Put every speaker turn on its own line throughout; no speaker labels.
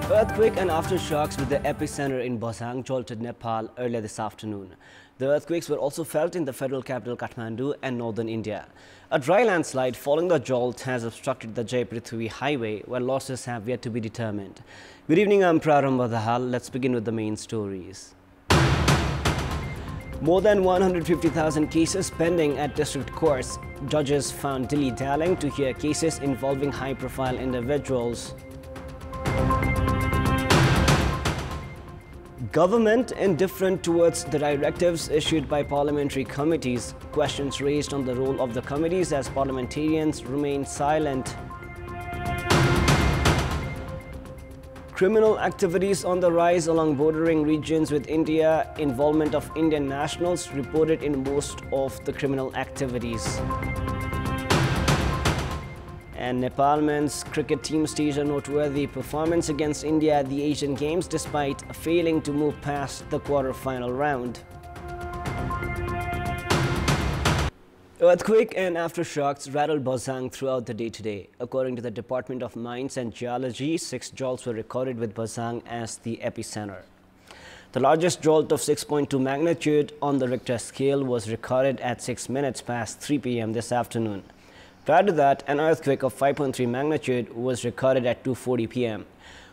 Earthquake and aftershocks with the epicenter in Bosang jolted Nepal earlier this afternoon. The earthquakes were also felt in the federal capital Kathmandu and northern India. A dry landslide following the jolt has obstructed the Jai-Prithvi highway, where losses have yet to be determined. Good evening, I'm Prarambha Dahal. Let's begin with the main stories. More than 150,000 cases pending at district courts. Judges found dilly-dallying to hear cases involving high-profile individuals. Government indifferent towards the directives issued by parliamentary committees. Questions raised on the role of the committees as parliamentarians remain silent. Criminal activities on the rise along bordering regions with India. Involvement of Indian nationals reported in most of the criminal activities. And Nepal men's cricket team staged a noteworthy performance against India at the Asian Games despite failing to move past the quarter-final round. Earthquake and aftershocks rattled Bosang throughout the day today. According to the Department of Mines and Geology, 6 jolts were recorded with Bosang as the epicenter. The largest jolt of 6.2 magnitude on the Richter scale was recorded at 6 minutes past 3 p.m. this afternoon. Prior to that, an earthquake of 5.3 magnitude was recorded at 2:40 p.m.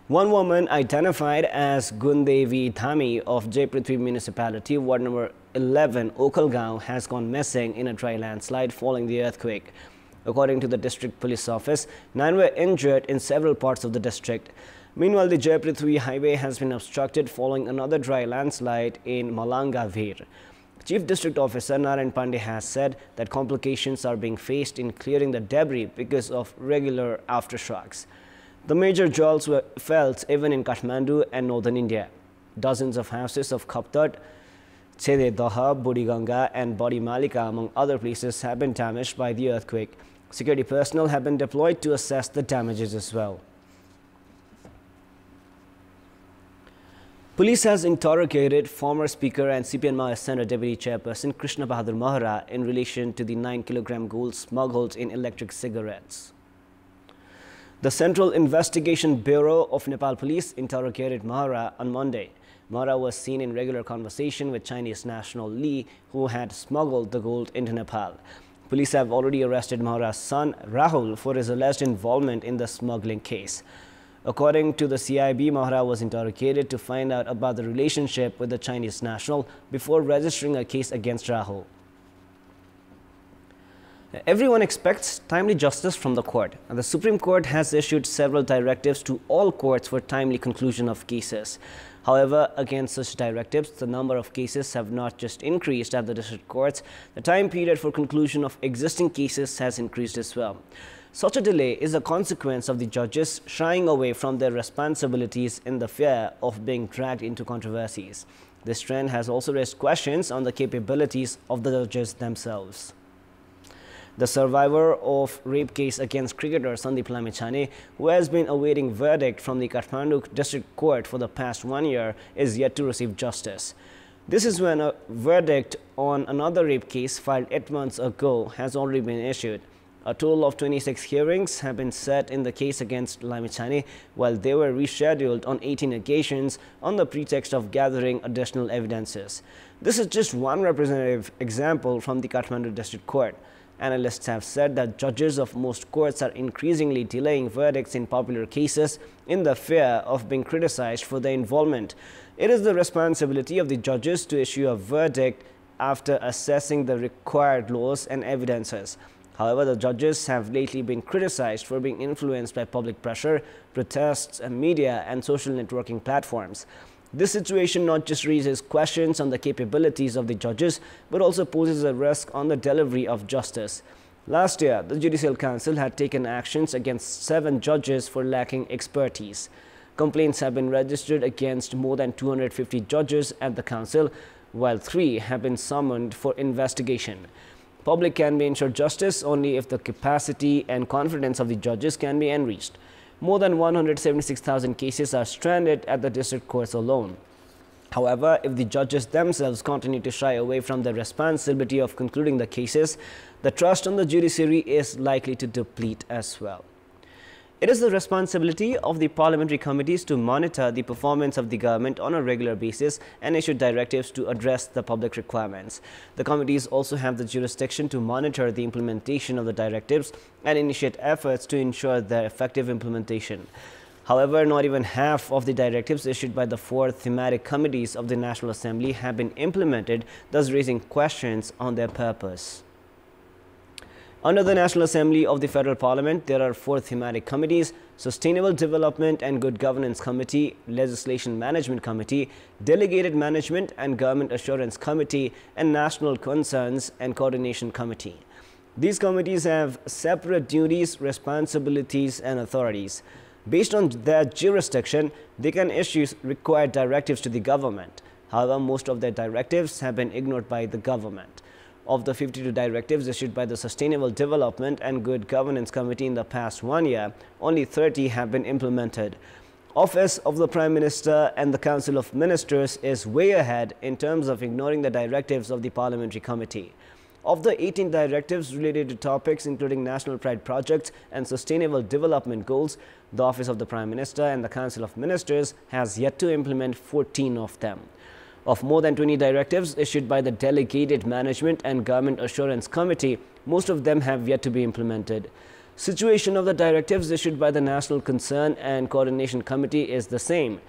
One woman identified as Gundevi Dhami of Jai-Prithvi Municipality, Ward number 11, Okalgaon, has gone missing in a dry landslide following the earthquake. According to the district police office, 9 were injured in several parts of the district. Meanwhile, the Jai-Prithvi highway has been obstructed following another dry landslide in Malangavir. Chief District Officer Narayan Pandey has said that complications are being faced in clearing the debris because of regular aftershocks. The major jolts were felt even in Kathmandu and northern India. Dozens of houses of Khaptat, Chede Daha, Budiganga and Badi Malika, among other places, have been damaged by the earthquake. Security personnel have been deployed to assess the damages as well. Police has interrogated former Speaker and CPN Maoist Center Deputy Chairperson Krishna Bahadur Mahara in relation to the 9-kilogram gold smuggled in electric cigarettes. The Central Investigation Bureau of Nepal Police interrogated Mahara on Monday. Mahara was seen in regular conversation with Chinese national Li, who had smuggled the gold into Nepal. Police have already arrested Mahara's son Rahul for his alleged involvement in the smuggling case. According to the CIB, Mahara was interrogated to find out about the relationship with the Chinese national before registering a case against Rahul. Everyone expects timely justice from the court, and the Supreme Court has issued several directives to all courts for timely conclusion of cases. However, against such directives, the number of cases have not just increased at the district courts. The time period for conclusion of existing cases has increased as well. Such a delay is a consequence of the judges shying away from their responsibilities in the fear of being dragged into controversies. This trend has also raised questions on the capabilities of the judges themselves. The survivor of rape case against cricketer Sandeep Lamichhane, who has been awaiting verdict from the Kathmandu District Court for the past 1 year, is yet to receive justice. This is when a verdict on another rape case filed 8 months ago has already been issued. A total of 26 hearings have been set in the case against Lamichhane, while they were rescheduled on 18 occasions on the pretext of gathering additional evidences. This is just one representative example from the Kathmandu District Court. Analysts have said that judges of most courts are increasingly delaying verdicts in popular cases in the fear of being criticized for their involvement. It is the responsibility of the judges to issue a verdict after assessing the required laws and evidences. However, the judges have lately been criticized for being influenced by public pressure, protests, media and social networking platforms. This situation not just raises questions on the capabilities of the judges, but also poses a risk on the delivery of justice. Last year, the Judicial Council had taken actions against 7 judges for lacking expertise. Complaints have been registered against more than 250 judges at the Council, while 3 have been summoned for investigation. Public can be ensured justice only if the capacity and confidence of the judges can be enriched. More than 176,000 cases are stranded at the district courts alone. However, if the judges themselves continue to shy away from the responsibility of concluding the cases, the trust on the judiciary is likely to deplete as well. It is the responsibility of the parliamentary committees to monitor the performance of the government on a regular basis and issue directives to address the public requirements. The committees also have the jurisdiction to monitor the implementation of the directives and initiate efforts to ensure their effective implementation. However, not even half of the directives issued by the four thematic committees of the National Assembly have been implemented, thus raising questions on their purpose. Under the National Assembly of the Federal Parliament, there are four thematic committees: Sustainable Development and Good Governance Committee, Legislation Management Committee, Delegated Management and Government Assurance Committee, and National Concerns and Coordination Committee. These committees have separate duties, responsibilities, and authorities. Based on their jurisdiction, they can issue required directives to the government. However, most of their directives have been ignored by the government. Of the 52 directives issued by the Sustainable Development and Good Governance Committee in the past 1 year, only 30 have been implemented. Office of the Prime Minister and the Council of Ministers is way ahead in terms of ignoring the directives of the Parliamentary Committee. Of the 18 directives related to topics including national pride projects and sustainable development goals, the Office of the Prime Minister and the Council of Ministers has yet to implement 14 of them. Of more than 20 directives issued by the Delegated Management and Government Assurance Committee, most of them have yet to be implemented. Situation of the directives issued by the National Concern and Coordination Committee is the same.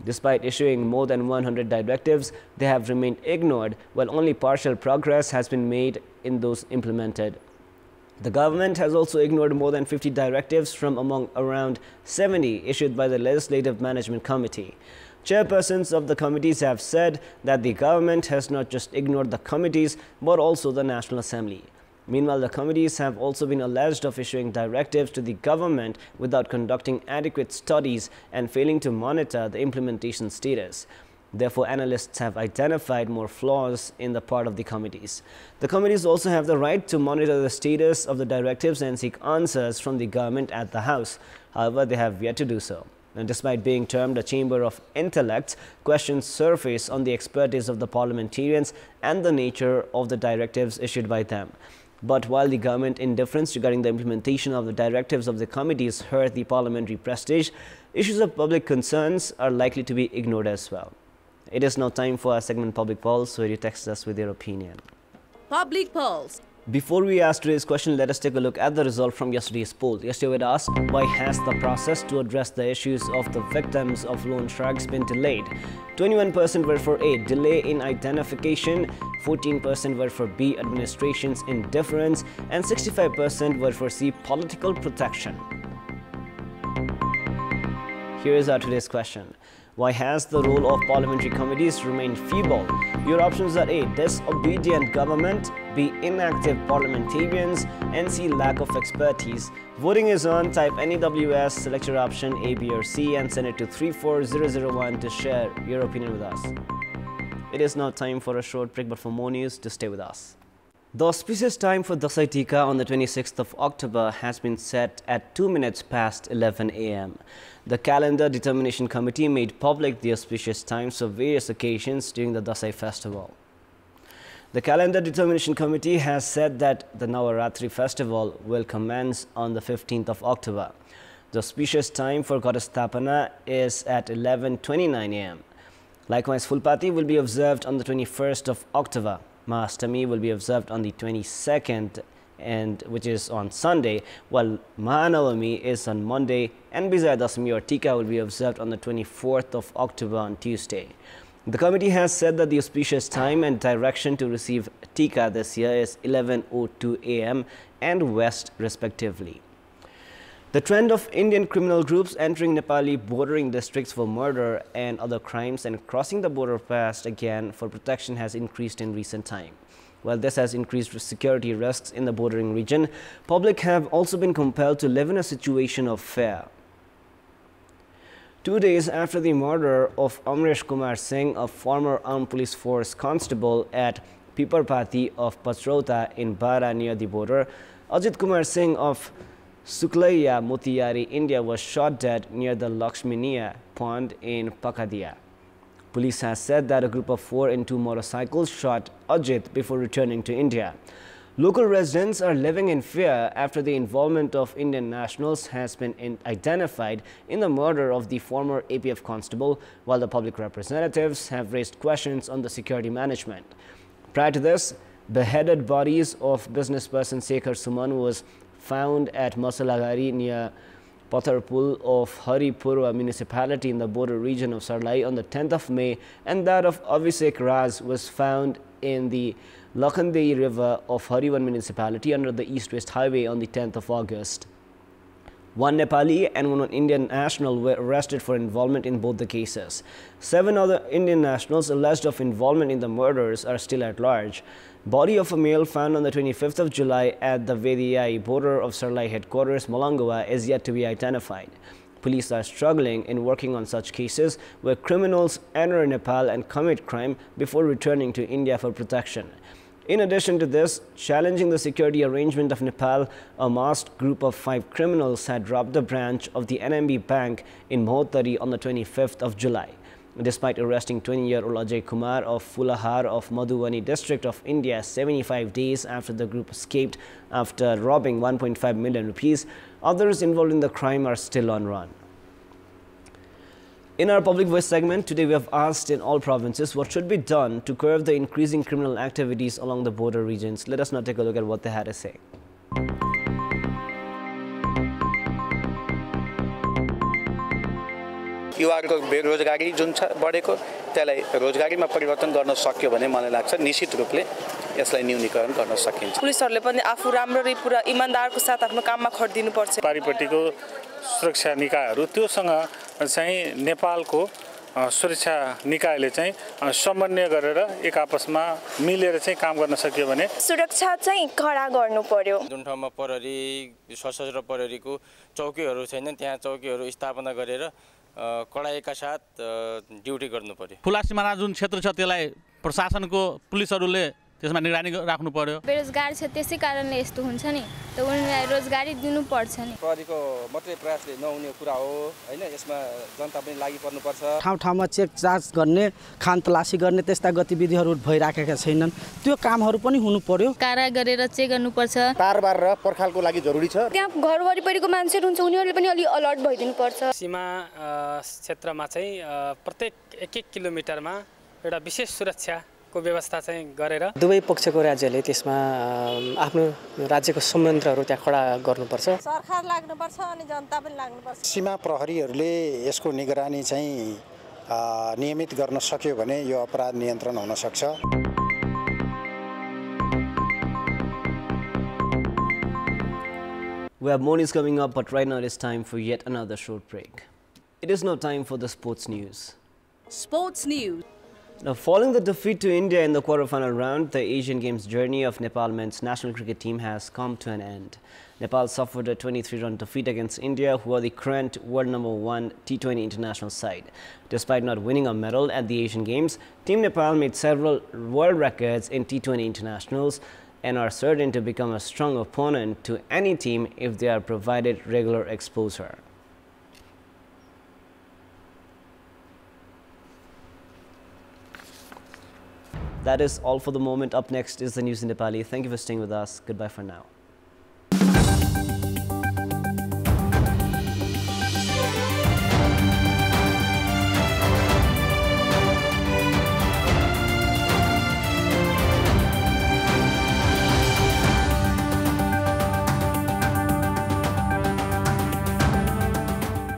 Despite issuing more than 100 directives, they have remained ignored, while only partial progress has been made in those implemented. The government has also ignored more than 50 directives from among around 70 issued by the Legislative Management Committee. Chairpersons of the committees have said that the government has not just ignored the committees but also the National Assembly. Meanwhile, the committees have also been alleged of issuing directives to the government without conducting adequate studies and failing to monitor the implementation status. Therefore, analysts have identified more flaws in the part of the committees. The committees also have the right to monitor the status of the directives and seek answers from the government at the House. However, they have yet to do so. And despite being termed a chamber of intellects, questions surface on the expertise of the parliamentarians and the nature of the directives issued by them. But while the government indifference regarding the implementation of the directives of the committees hurt the parliamentary prestige, issues of public concerns are likely to be ignored as well. It is now time for our segment Public Pulse, where you text us with your opinion.
Public Pulse.
Before we ask today's question, let us take a look at the result from yesterday's poll. Yesterday we asked, why has the process to address the issues of the victims of loan sharks been delayed? 21% were for A, delay in identification, 14% were for B, administration's indifference, and 65% were for C, political protection. Here is our today's question. Why has the role of parliamentary committees remained feeble? Your options are A, disobedient government, B, inactive parliamentarians, and C, lack of expertise. Voting is on. Type NEWS, select your option A, B, or C, and send it to 34001 to share your opinion with us. It is now time for a short break, but for more news, to stay with us. The auspicious time for Dasai Tika on the 26th of October has been set at 2 minutes past 11 a.m. The Calendar Determination Committee made public the auspicious times for various occasions during the Dasai festival. The Calendar Determination Committee has said that the Navaratri festival will commence on the 15th of October. The auspicious time for Goddess Thapana is at 11:29 a.m. Likewise, Fulpati will be observed on the 21st of October. Mahastami will be observed on the 22nd, which is on Sunday, while Mahanavami is on Monday, and Bijaya Dasami or Tika will be observed on the 24th of October on Tuesday. The committee has said that the auspicious time and direction to receive Tika this year is 11:02 a.m. and west respectively. The trend of Indian criminal groups entering Nepali bordering districts for murder and other crimes and crossing the border past again for protection has increased in recent time. While this has increased security risks in the bordering region, public have also been compelled to live in a situation of fear. 2 days after the murder of Amresh Kumar Singh, a former armed police force constable at Piparpati of Pachrota in Bara near the border, Ajit Kumar Singh of Suklaiya, Motiyari, India was shot dead near the Lakshminiya pond in Pakadia. Police has said that a group of 4 in 2 motorcycles shot Ajit before returning to India. Local residents are living in fear after the involvement of Indian nationals has been identified in the murder of the former APF constable, while the public representatives have raised questions on the security management. Prior to this, beheaded bodies of businessperson Shekhar Suman was found at Masalagari near Patharpul of Haripurwa municipality in the border region of Sarlai on the 10th of May, and that of Abhishek Raj was found in the Lakhandei River of Harivan municipality under the East-West Highway on the 10th of August. One Nepali and one Indian national were arrested for involvement in both the cases. 7 other Indian nationals alleged of involvement in the murders are still at large. Body of a male found on the 25th of July at the Vediyai border of Sarlai headquarters, Molangoa, is yet to be identified. Police are struggling in working on such cases where criminals enter Nepal and commit crime before returning to India for protection. In addition to this, challenging the security arrangement of Nepal, a masked group of 5 criminals had robbed the branch of the NMB Bank in Mohottari on the 25th of July. Despite arresting 20-year-old Ajay Kumar of Fulahar of Madhubani district of India 75 days after the group escaped after robbing 1.5 million rupees, others involved in the crime are still on run. In our Public Voice segment, today we have asked in all provinces what should be done to curb the increasing criminal activities along the border regions. Let us now take a look at what they had to say.
युवाहरूको बेरोजगारी जुन छ बढेको त्यसलाई रोजगारीमा परिवर्तन गर्न सक्यो भने मलाई लाग्छ निश्चित रूपले यसलाई न्यूनीकरण गर्न सकिन्छ।
पुलिसहरुले पनि आफू राम्ररी पुरा इमानदारको साथ आफ्नो काममा खर्दिनु पर्छ।
पारिपट्टिको सुरक्षा निकायहरू त्योसँग चाहिँ नेपालको सुरक्षा निकायले चाहिँ समन्वय गरेर एक आपसमा मिलेर चाहिँ काम गर्न सक्यो भने
सुरक्षा चाहिँ कडा गर्नु पर्यो।
जुन ठाउँमा प्रहरी सशस्त्र प्रहरीको चौकीहरू छैनन् त्यहाँ चौकीहरू स्थापना गरेर कडाइका साथ ड्युटी गर्नु पर्यो।
खुला सीमाना जुन क्षेत्र छ त्यसलाई प्रशासनको पुलिसहरूले त्यसमा निगरानी राख्नु पर्यो।
बेरोजगार छ त्यसै कारणले यस्तो हुन्छ नि त उनीलाई रोजगारी दिनु पर्छ नि।
प्रहरीको मात्रै प्रयासले नहुने कुरा हो हैन, यसमा जनता पनि लागि पर्नु पर्छ।
ठाउँ-ठाउँमा चेक जाँच गर्ने, खान तलासी गर्ने त्यस्ता गतिविधिहरू भइराखेका छैनन्, त्यो कामहरू पनि हुनु पर्यो।
कारा गरेर चेक गर्नु पर्छ।
तारबार र पर्खालको लागि जरुरी छ।
त्यहाँ घर वरिपरिको मान्छेहरू हुन्छ उनीहरूले पनि अलि अलर्ट भइदिनु पर्छ।
सीमा क्षेत्रमा चाहिँ प्रत्येक 1-1 किलोमिटरमा एउटा विशेष सुरक्षा को व्यवस्था चाहिँ गरेर
दुवै पक्षको राज्यले त्यसमा आफ्नो राज्यको संयन्त्रहरू त्यहाँ खडा गर्नुपर्छ।
सरकार लाग्नुपर्छ अनि जनता पनि लाग्नुपर्छ।
सीमा प्रहरीहरूले यसको निगरानी चाहिँ नियमित गर्न सक्यो भने यो अपराध नियन्त्रण हुन सक्छ।
We have more news coming up, but right now it is time for yet another short break. It is now time for the sports news.
Sports news.
Now, following the defeat to India in the quarter-final round, the Asian Games journey of Nepal men's national cricket team has come to an end. Nepal suffered a 23-run defeat against India, who are the current world #1 T20 international side. Despite not winning a medal at the Asian Games, Team Nepal made several world records in T20 internationals and are certain to become a strong opponent to any team if they are provided regular exposure. That is all for the moment. Up next is the news in Nepali. Thank you for staying with us. Goodbye for now.